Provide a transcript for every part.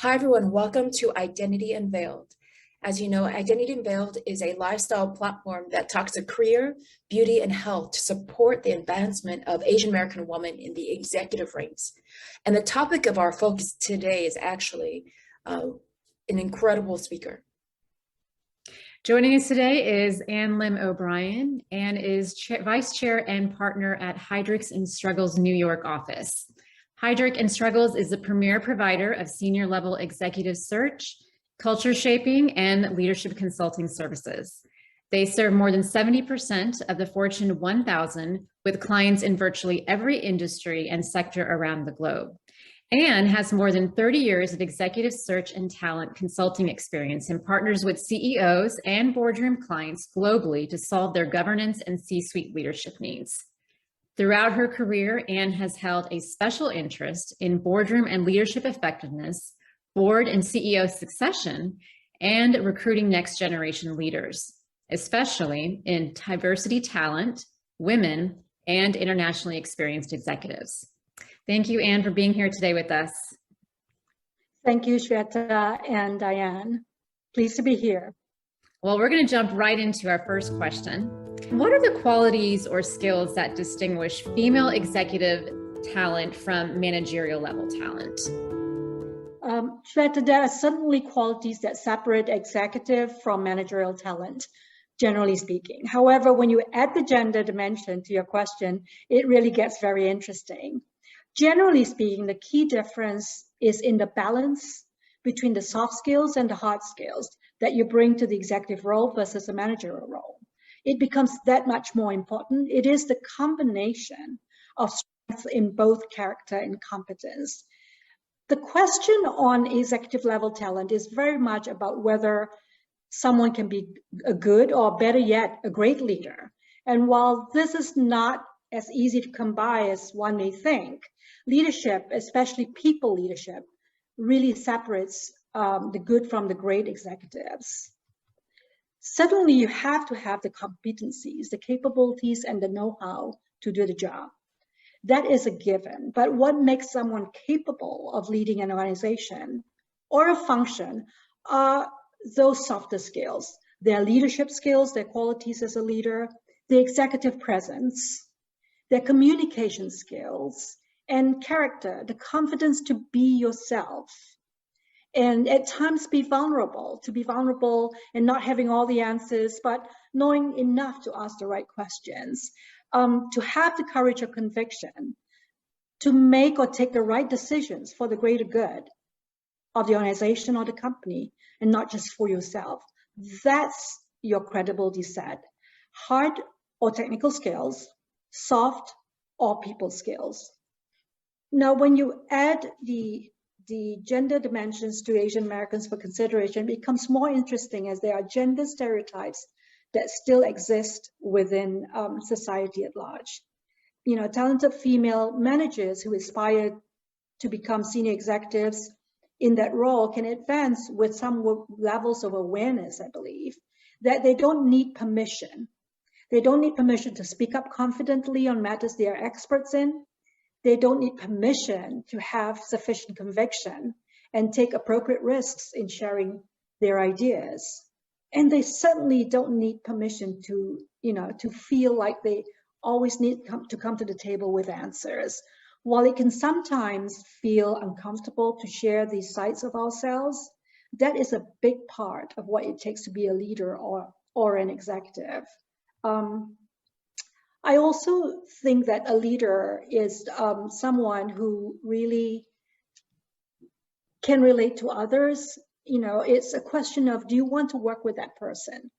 Hi, everyone. Welcome to Identity Unveiled. As you know, Identity Unveiled is a lifestyle platform that talks to career, beauty, and health to support the advancement of Asian American women in the executive ranks. And the topic of our focus today is actually an incredible speaker. Joining us today is Lim O'Brien. Anne is Vice Chair and Partner at Heidrick Struggles New York office. Heidrick Struggles is the premier provider of senior level executive search, culture shaping, and leadership consulting services. They serve more than 70% of the Fortune 1000 with clients in virtually every industry and sector around the globe. Anne has more than 30 years of executive search and talent consulting experience and partners with CEOs and boardroom clients globally to solve their governance and C-suite leadership needs. Throughout her career, Anne has held a special interest in boardroom and leadership effectiveness, board and CEO succession, and recruiting next generation leaders, especially in diversity talent, women, and internationally experienced executives. Thank you, Anne, for being here today with us. Thank you, Shweta and Diane. Pleased to be here. Well, we're going to jump right into our first question. What are the qualities or skills that distinguish female executive talent from managerial level talent? Shweta, there are certainly qualities that separate executive from managerial talent, generally speaking. However, when you add the gender dimension to your question, it really gets very interesting. Generally speaking, the key difference is in the balance between the soft skills and the hard skills that you bring to the executive role versus a managerial role. It becomes that much more important. It is the combination of strengths in both character and competence. The question on executive level talent is very much about whether someone can be a good or, better yet, a great leader. And while this is not as easy to come by as one may think, leadership, especially people leadership, really separates the good from the great executives. Certainly, you have to have the competencies, the capabilities, and the know-how to do the job. That is a given. But what makes someone capable of leading an organization or a function are those softer skills, their leadership skills, their qualities as a leader, the executive presence, their communication skills, and character, the confidence to be yourself. And at times to be vulnerable and not having all the answers, but knowing enough to ask the right questions, to have the courage of conviction, to make or take the right decisions for the greater good of the organization or the company, and not just for yourself. That's your credibility set. Hard or technical skills, soft or people skills. Now, when you add the gender dimensions to Asian Americans for consideration, it becomes more interesting as there are gender stereotypes that still exist within society at large. You know, talented female managers who aspire to become senior executives in that role can advance with some levels of awareness, I believe, that they don't need permission. They don't need permission to speak up confidently on matters they are experts in. They don't need permission to have sufficient conviction and take appropriate risks in sharing their ideas. And they certainly don't need permission to, to feel like they always need to come to the table with answers. While it can sometimes feel uncomfortable to share these sides of ourselves, that is a big part of what it takes to be a leader or an executive. I also think that a leader is someone who really can relate to others. You know, it's a question of, do you want to work with that person?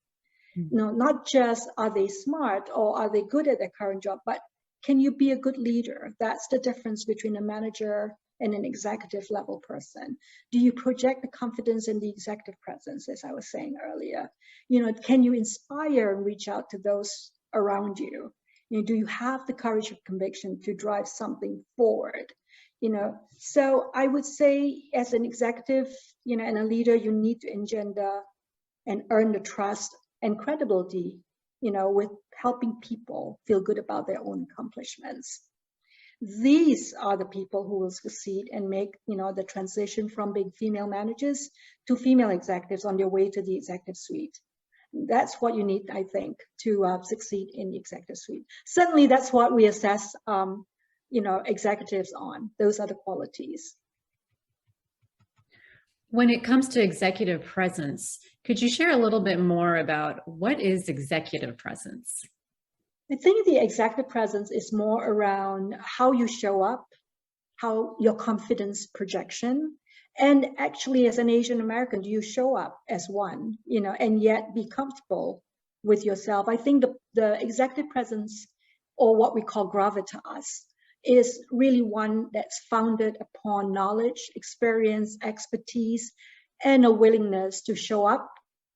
No, not just are they smart or are they good at their current job, but can you be a good leader? That's the difference between a manager and an executive level person. Do you project the confidence in the executive presence, as I was saying earlier? You know, can you inspire and reach out to those around you? You know, do you have the courage of conviction to drive something forward? You know, so I would say as an executive, and a leader, you need to engender and earn the trust and credibility, with helping people feel good about their own accomplishments. These are the people who will succeed and make, the transition from being female managers to female executives on their way to the executive suite. That's what you need, I think, to succeed in the executive suite. Certainly, that's what we assess, executives on. Those are the qualities. When it comes to executive presence, could you share a little bit more about what is executive presence? I think the executive presence is more around how you show up, how your confidence projection, and actually as an Asian American, do you show up as one, and yet be comfortable with yourself? I think the executive presence, or what we call gravitas, is really one that's founded upon knowledge, experience, expertise, and a willingness to show up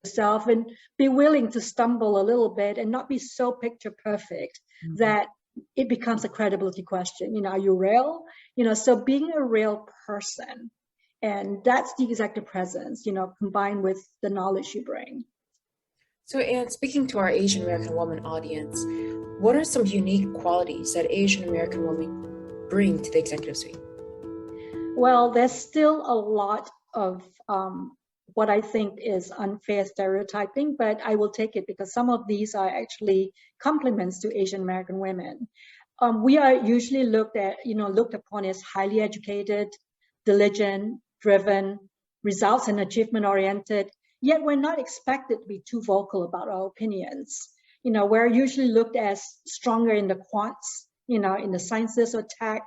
yourself and be willing to stumble a little bit and not be so picture perfect that it becomes a credibility question. Are you real? So being a real person, and that's the executive presence, combined with the knowledge you bring. So, Anne, speaking to our Asian American woman audience, what are some unique qualities that Asian American women bring to the executive suite? Well, there's still a lot of what I think is unfair stereotyping, but I will take it because some of these are actually compliments to Asian American women. We are usually looked upon as highly educated, diligent, driven, results and achievement oriented, yet we're not expected to be too vocal about our opinions. We're usually looked as stronger in the quants, in the sciences or tech,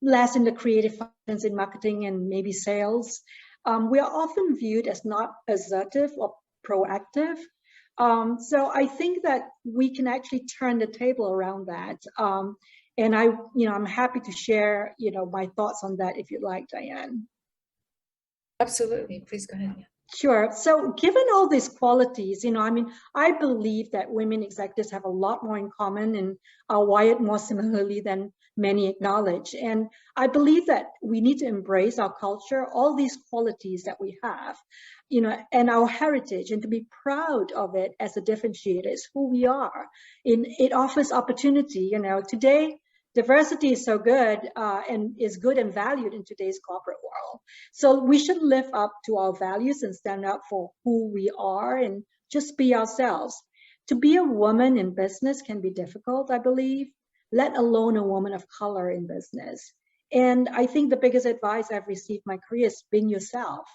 less in the creative functions in marketing and maybe sales. We are often viewed as not assertive or proactive. So I think that we can actually turn the table around that. And I'm happy to share, my thoughts on that if you'd like, Diane. Absolutely. Please go ahead. Sure. So given all these qualities, I believe that women executives have a lot more in common and are wired more similarly than many acknowledge. And I believe that we need to embrace our culture, all these qualities that we have, and our heritage, and to be proud of it as a differentiator. It's who we are. It offers opportunity. Today, diversity is so good and is good and valued in today's corporate world. So we should live up to our values and stand up for who we are and just be ourselves. To be a woman in business can be difficult, I believe, let alone a woman of color in business. And I think the biggest advice I've received in my career is being yourself.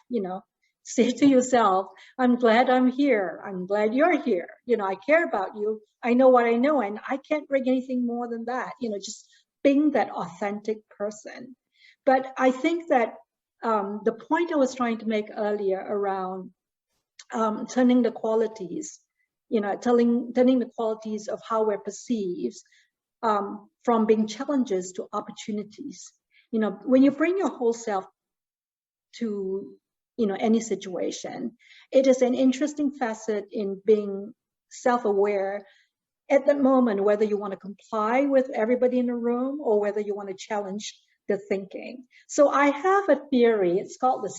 Say to yourself, I'm glad I'm here. I'm glad you're here. I care about you. I know what I know, and I can't bring anything more than that. Just being that authentic person. But I think that the point I was trying to make earlier around turning the qualities, turning the qualities of how we're perceived from being challenges to opportunities. When you bring your whole self to any situation, it is an interesting facet in being self-aware at that moment, whether you want to comply with everybody in the room or whether you want to challenge the thinking. So I have a theory. It's called the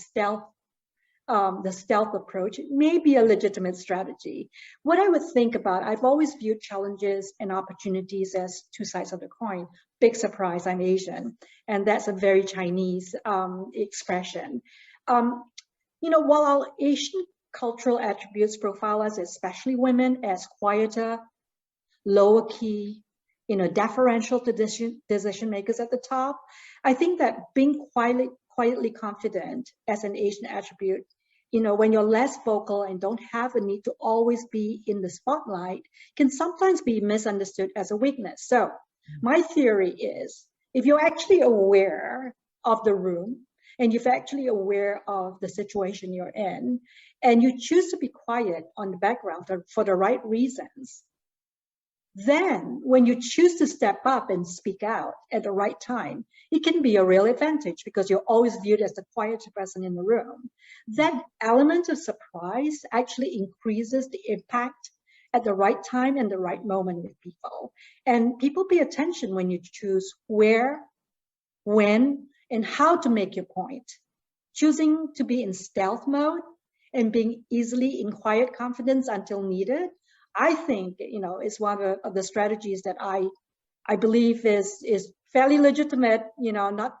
stealth approach. It may be a legitimate strategy. What I would think about, I've always viewed challenges and opportunities as two sides of the coin. Big surprise, I'm Asian. And that's a very Chinese expression. While our Asian cultural attributes profile us, especially women, as quieter, lower key, deferential to decision makers at the top, I think that being quietly confident as an Asian attribute, when you're less vocal and don't have a need to always be in the spotlight, can sometimes be misunderstood as a weakness. So my theory is, if you're actually aware of the room and you're actually aware of the situation you're in, and you choose to be quiet on the background for the right reasons, then when you choose to step up and speak out at the right time, it can be a real advantage because you're always viewed as the quieter person in the room. That element of surprise actually increases the impact at the right time and the right moment with people. And people pay attention when you choose where, when, and how to make your point. Choosing to be in stealth mode and being easily in quiet confidence until needed, I think, is one of the strategies that I believe is fairly legitimate, not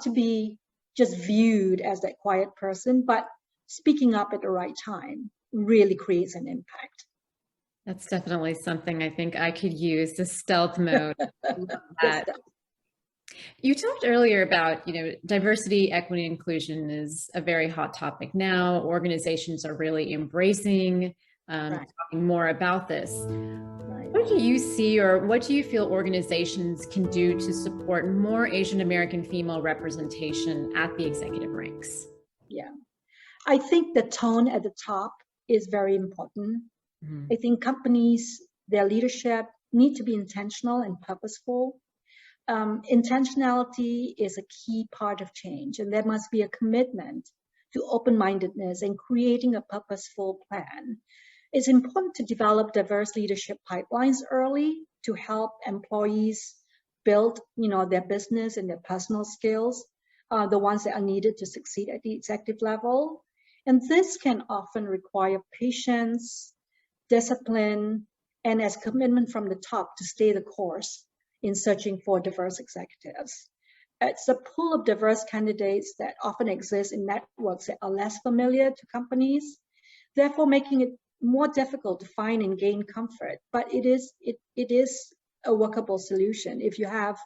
to be just viewed as that quiet person, but speaking up at the right time really creates an impact. That's definitely something I think I could use, the stealth mode. That. You talked earlier about, diversity, equity, inclusion is a very hot topic now. Organizations are really embracing, talking more about this. Right. What do you see, or what do you feel organizations can do to support more Asian American female representation at the executive ranks? Yeah, I think the tone at the top is very important. I think companies, their leadership need to be intentional and purposeful. Intentionality is a key part of change, and there must be a commitment to open-mindedness and creating a purposeful plan. It's important to develop diverse leadership pipelines early to help employees build, their business and their personal skills, the ones that are needed to succeed at the executive level. And this can often require patience, discipline, and as commitment from the top to stay the course in searching for diverse executives. It's a pool of diverse candidates that often exist in networks that are less familiar to companies, therefore making it more difficult to find and gain comfort. But it is a workable solution if you have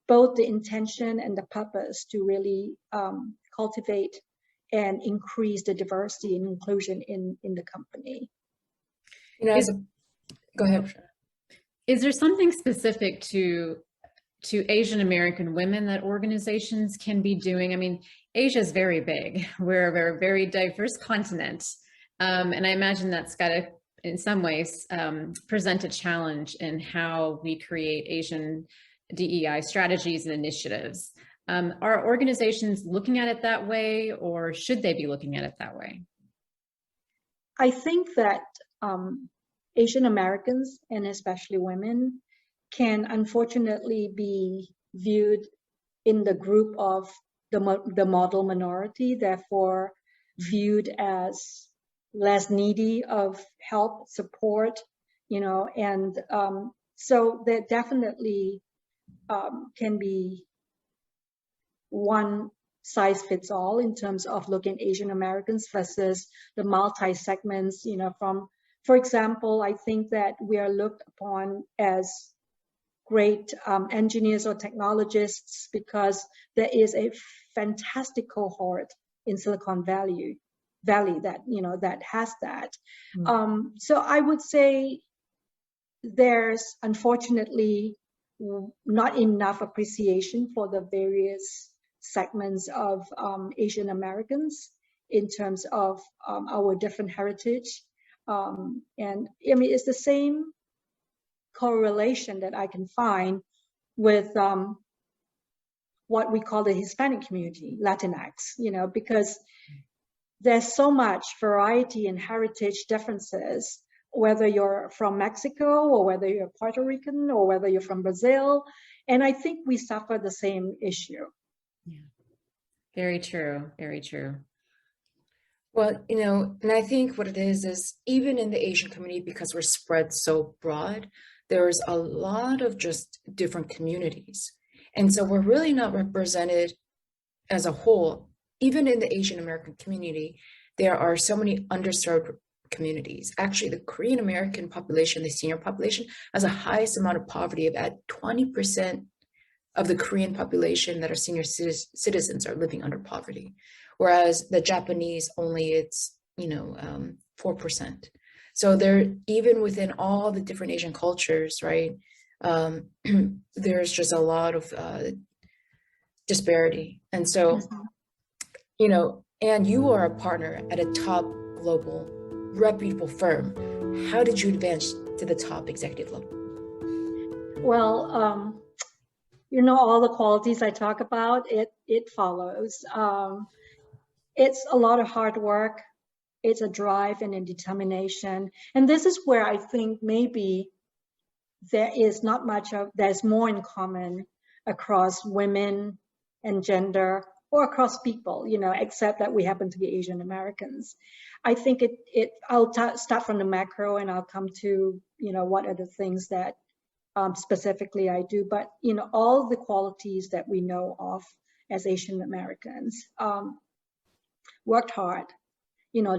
both the intention and the purpose to really cultivate and increase the diversity and inclusion in the company. Go ahead. Is there something specific to Asian American women that organizations can be doing? I mean, Asia is very big. We're a very diverse continent. And I imagine that's got to, in some ways, present a challenge in how we create Asian DEI strategies and initiatives. Are organizations looking at it that way, or should they be looking at it that way? I think that Asian Americans, and especially women, can unfortunately be viewed in the group of the model minority, therefore viewed as less needy of help, support, and so there definitely can be one size fits all in terms of looking at Asian Americans versus the multi-segments, for example, I think that we are looked upon as great engineers or technologists because there is a fantastic cohort in Silicon Valley that, that has that. So I would say there's unfortunately not enough appreciation for the various segments of Asian Americans in terms of our different heritage. And I mean, it's the same correlation that I can find with what we call the Hispanic community, Latinx, because there's so much variety and heritage differences, whether you're from Mexico or whether you're Puerto Rican or whether you're from Brazil. And I think we suffer the same issue. Yeah, very true, very true. Well, and I think what it is even in the Asian community, because we're spread so broad, there's a lot of just different communities. And so we're really not represented as a whole. Even in the Asian American community, there are so many underserved communities. Actually, the Korean American population, the senior population, has the highest amount of poverty. About 20% of the Korean population that are senior citizens are living under poverty. Whereas the Japanese, only it's 4%. So they're, even within all the different Asian cultures, right? There's just a lot of disparity. And so, and you are a partner at a top global reputable firm. How did you advance to the top executive level? Well, all the qualities I talk about, it follows. It's a lot of hard work. It's a drive and a determination. And this is where I think maybe there's more in common across women and gender or across people, except that we happen to be Asian Americans. I think I'll start from the macro and I'll come to, what are the things that specifically I do, but all the qualities that we know of as Asian Americans. Worked hard,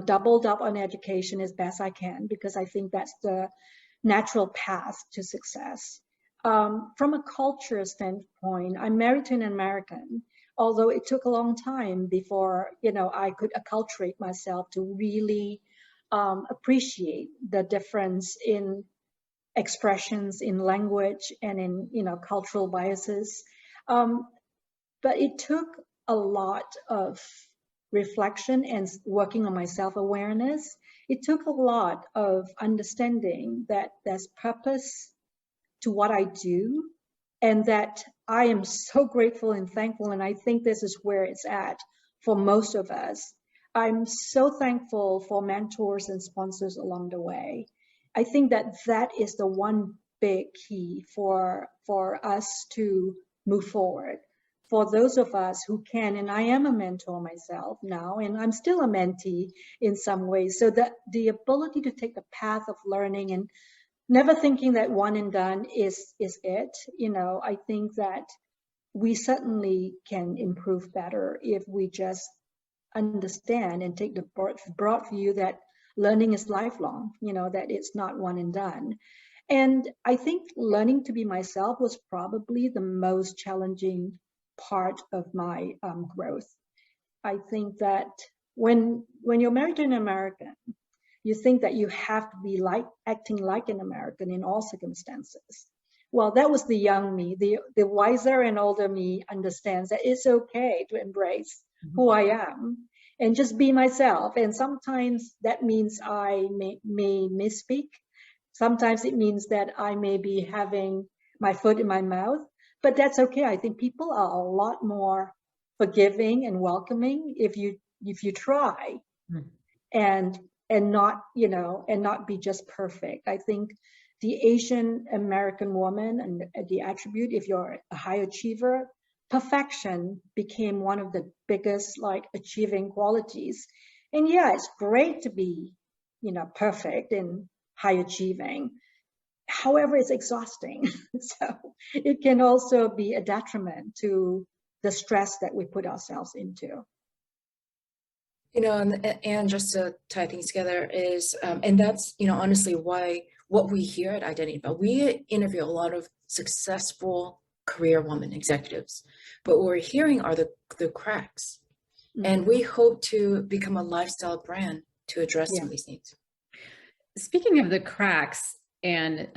doubled up on education as best I can, because I think that's the natural path to success. From a culture standpoint, I'm married to an American, although it took a long time before, I could acculturate myself to really appreciate the difference in expressions, in language, and in, cultural biases. But it took a lot of reflection and working on my self-awareness. It took a lot of understanding that there's purpose to what I do, and that I am so grateful and thankful, and I think this is where it's at for most of us. I'm so thankful for mentors and sponsors along the way. I think that that is the one big key for us to move forward. For those of us who can, and I am a mentor myself now, and I'm still a mentee in some ways, so that the ability to take the path of learning and never thinking that one and done is it. I think that we certainly can improve better if we just understand and take the broad view that learning is lifelong, that it's not one and done. And I think learning to be myself was probably the most challenging part of my growth. I think that when you're married to an American, you think that you have to be acting like an American in all circumstances. Well, that was the young me. The wiser and older me understands that it's okay to embrace who I am and just be myself. And sometimes that means I may misspeak. Sometimes it means that I may be having my foot in my mouth, but that's okay. I think people are a lot more forgiving and welcoming if you try and not, and not be just perfect. I think the Asian American woman and the attribute, if you're a high achiever, perfection became one of the biggest achieving qualities. And yeah, it's great to be, perfect and high achieving. However, it's exhausting. So it can also be a detriment to the stress that we put ourselves into. And just to tie things together is, and that's, honestly why what we hear at Identity About, we interview a lot of successful career women executives, but what we're hearing are the cracks. Mm-hmm. And we hope to become a lifestyle brand to address some of these needs. Speaking of the cracks, and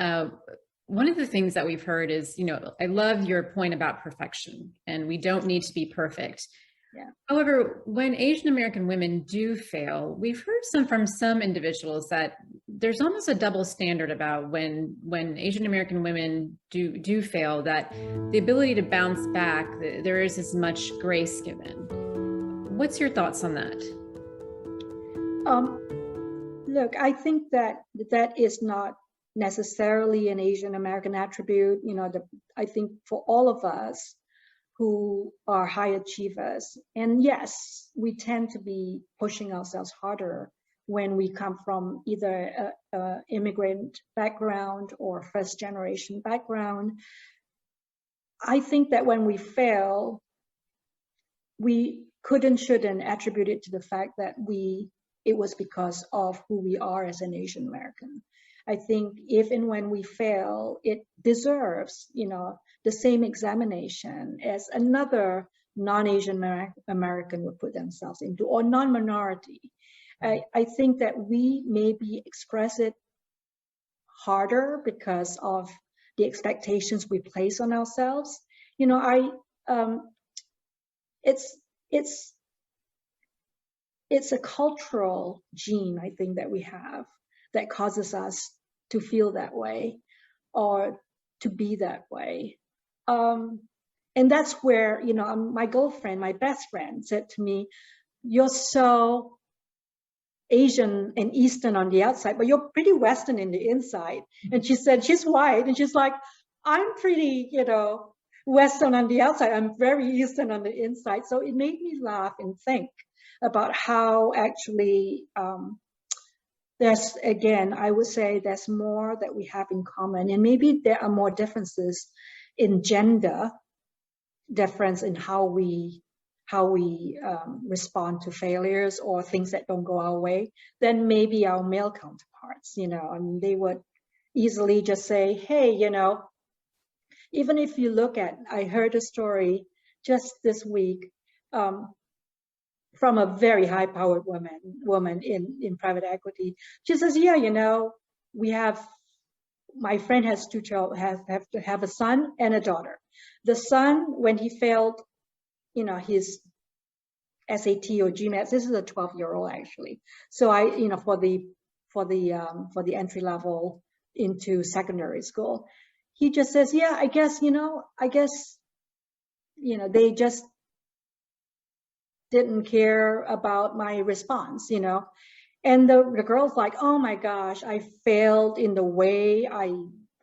one of the things that we've heard is, I love your point about perfection, and we don't need to be perfect. Yeah. However, when Asian American women do fail, we've heard from some individuals that there's almost a double standard about when Asian American women do fail, that the ability to bounce back, there is as much grace given. What's your thoughts on that? Look, I think that is not necessarily an Asian American attribute. I think for all of us who are high achievers, and yes, we tend to be pushing ourselves harder when we come from either a immigrant background or first generation background. I think that when we fail, we shouldn't attribute it to the fact that it was because of who we are as an Asian American. I think if and when we fail, it deserves, the same examination as another non-Asian American would put themselves into, or non-minority. I think that we maybe express it harder because of the expectations we place on ourselves. It's a cultural gene, I think, that we have that causes us to feel that way or to be that way. And that's where, my girlfriend, my best friend, said to me, "You're so Asian and Eastern on the outside, but you're pretty Western in the inside." And she said, she's white, and she's like, "I'm pretty, Western on the outside. I'm very Eastern on the inside." So it made me laugh and think about how actually there's, again, I would say there's more that we have in common, and maybe there are more differences in gender, difference in how we respond to failures or things that don't go our way, than maybe our male counterparts. You know, I mean, they would easily just say, hey, you know, even if you look at, I heard a story just this week from a very high-powered woman in private equity. She says, yeah, you know, my friend has two children, have a son and a daughter. The son, when he failed, you know, his SAT or GMAT, this is a 12-year-old actually. So you know, for the entry level into secondary school, he just says, yeah, I guess, you know, they just didn't care about my response, you know. And the girl's like, oh my gosh, I failed in the way I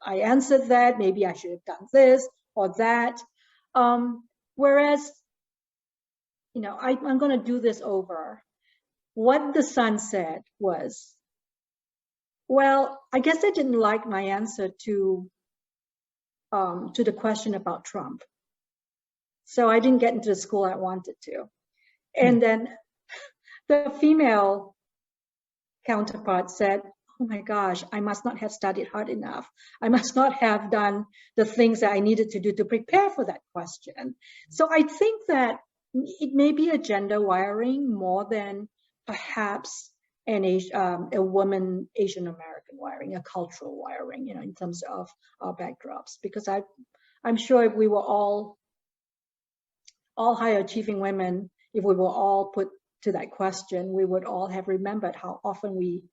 answered that. Maybe I should have done this or that. Whereas, you know, I'm going to do this over. What the son said was, well, I guess I didn't like my answer to the question about Trump. So I didn't get into the school I wanted to. And then the female counterpart said, oh my gosh, I must not have studied hard enough. I must not have done the things that I needed to do to prepare for that question. So I think that it may be a gender wiring more than perhaps a woman Asian American wiring, a cultural wiring, you know, in terms of our backdrops. Because I'm sure if we were all high achieving women, if we were all put to that question, we would all have remembered how often we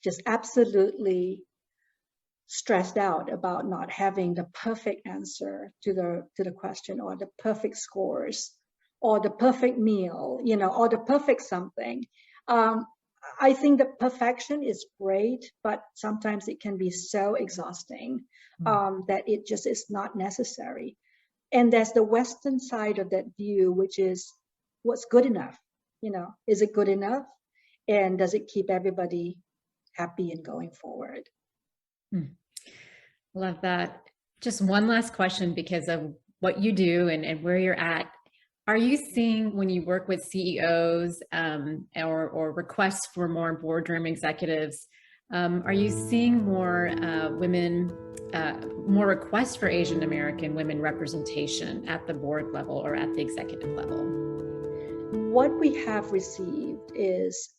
just absolutely stressed out about not having the perfect answer to the question, or the perfect scores, or the perfect meal, you know, or the perfect something. I think that perfection is great, but sometimes it can be so exhausting that it just is not necessary. And there's the Western side of that view, which is what's good enough. You know, is it good enough? And does it keep everybody happy and going forward? Love that. Just one last question, because of what you do and where you're at. Are you seeing, when you work with CEOs or requests for more boardroom executives, are you seeing more women, more requests for Asian American women representation at the board level or at the executive level? What we have received is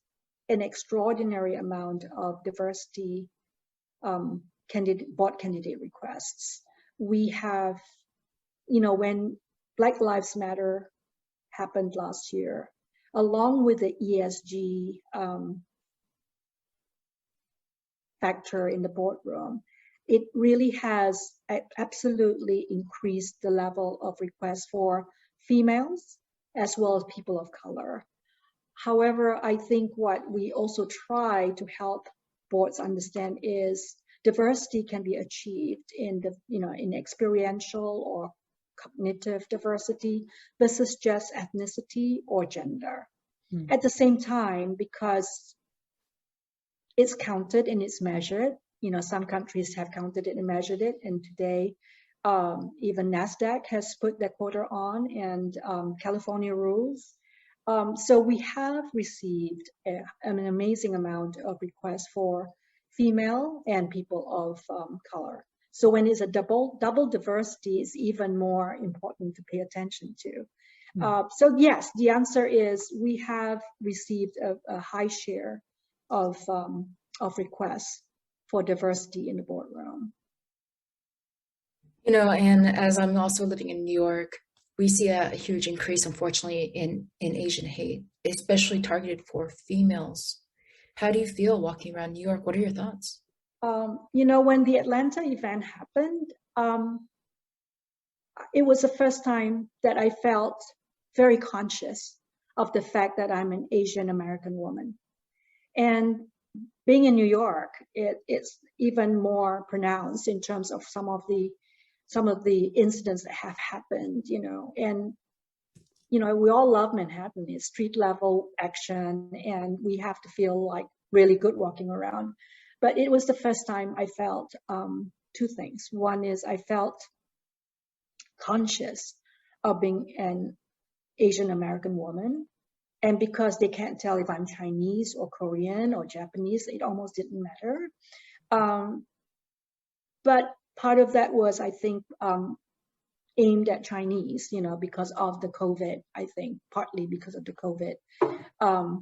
an extraordinary amount of diversity board candidate requests. We have, you know, when Black Lives Matter happened last year, along with the ESG factor in the boardroom, it really has absolutely increased the level of requests for females as well as people of color. However, I think what we also try to help boards understand is diversity can be achieved in in experiential or cognitive diversity versus just ethnicity or gender. At the same time, because it's counted and it's measured, you know, some countries have counted it and measured it, and today even NASDAQ has put their quota on, and California rules. So we have received an amazing amount of requests for female and people of color. So when it's a double diversity, is even more important to pay attention to. So yes, the answer is we have received a high share of requests for diversity in the boardroom. You know, and as I'm also living in New York, we see a huge increase, unfortunately, in Asian hate, especially targeted for females. How do you feel walking around New York? What are your thoughts? You know, when the Atlanta event happened, it was the first time that I felt very conscious of the fact that I'm an Asian American woman. And being in New York, it's even more pronounced in terms of some of the incidents that have happened, you know. And, you know, we all love Manhattan. It's street level action, and we have to feel like really good walking around. But it was the first time I felt two things. One is I felt conscious of being an Asian American woman. And because they can't tell if I'm Chinese or Korean or Japanese, it almost didn't matter. But part of that was, I think, aimed at Chinese, because of the COVID, I think, partly because of the COVID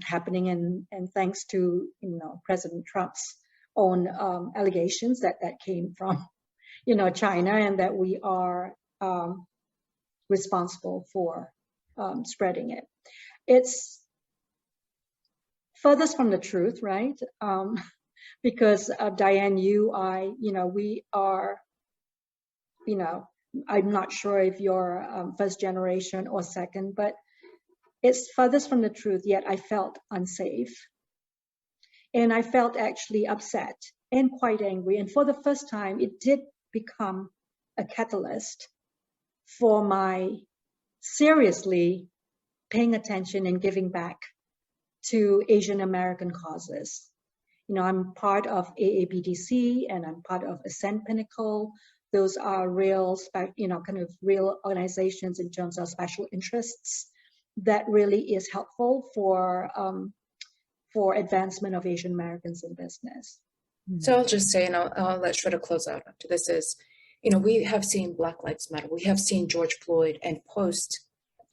happening, and thanks to, President Trump's own allegations that came from, China, and that we are responsible for spreading it. It's furthest from the truth, right? Because Diane, we are, I'm not sure if you're first generation or second, but it's furthest from the truth, yet I felt unsafe. And I felt actually upset and quite angry. And for the first time, it did become a catalyst for my seriously paying attention and giving back to Asian American causes. I'm part of AAPDC and I'm part of Ascent Pinnacle. Those are real, kind of real organizations in terms of special interests that really is helpful for advancement of Asian Americans in business. So I'll just say, and I'll let Shweta close out after this is, we have seen Black Lives Matter. We have seen George Floyd, and post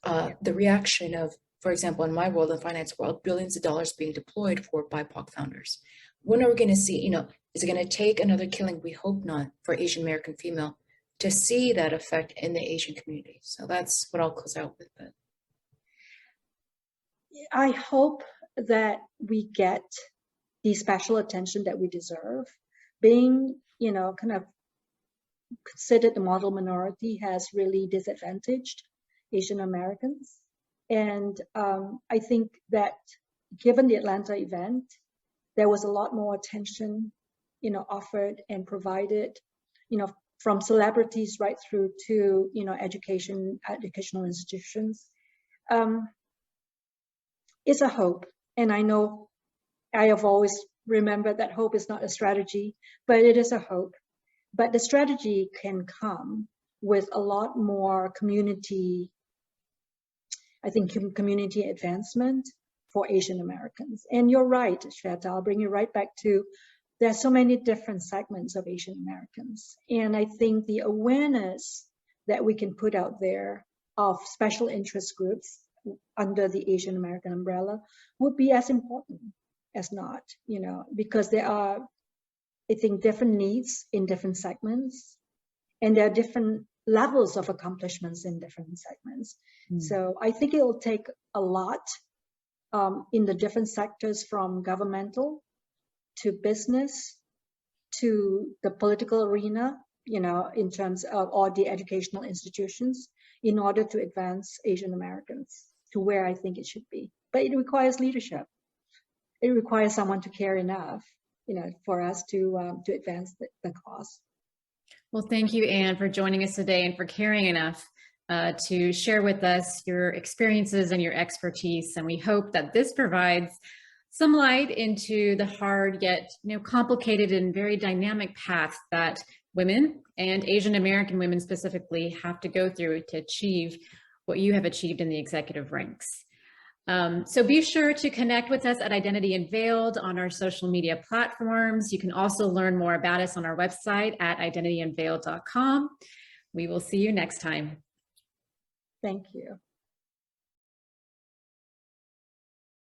the reaction of, for example, in my world, the finance world, billions of dollars being deployed for BIPOC founders. When are we going to see, is it going to take another killing? We hope not, for Asian American female to see that effect in the Asian community. So that's what I'll close out with. But I hope that we get the special attention that we deserve. Being, kind of considered the model minority has really disadvantaged Asian Americans. And I think that given the Atlanta event, there was a lot more attention, offered and provided, from celebrities right through to, educational institutions. It's a hope. And I know I have always remembered that hope is not a strategy, but it is a hope. But the strategy can come with a lot more community advancement for Asian Americans. And you're right, Shweta, I'll bring you right back to, there are so many different segments of Asian Americans. And I think the awareness that we can put out there of special interest groups under the Asian American umbrella would be as important as not, because there are, I think, different needs in different segments, and there are different levels of accomplishments in different segments. So I think it will take a lot in the different sectors, from governmental to business to the political arena, in terms of all the educational institutions, in order to advance Asian Americans to where I think it should be. But it requires leadership. It requires someone to care enough, for us to advance the cause. Well, thank you, Anne, for joining us today and for caring enough to share with us your experiences and your expertise. And we hope that this provides some light into the hard yet complicated and very dynamic path that women, and Asian American women specifically, have to go through to achieve what you have achieved in the executive ranks. So be sure to connect with us at Identity Unveiled on our social media platforms. You can also learn more about us on our website at identityunveiled.com. We will see you next time. Thank you.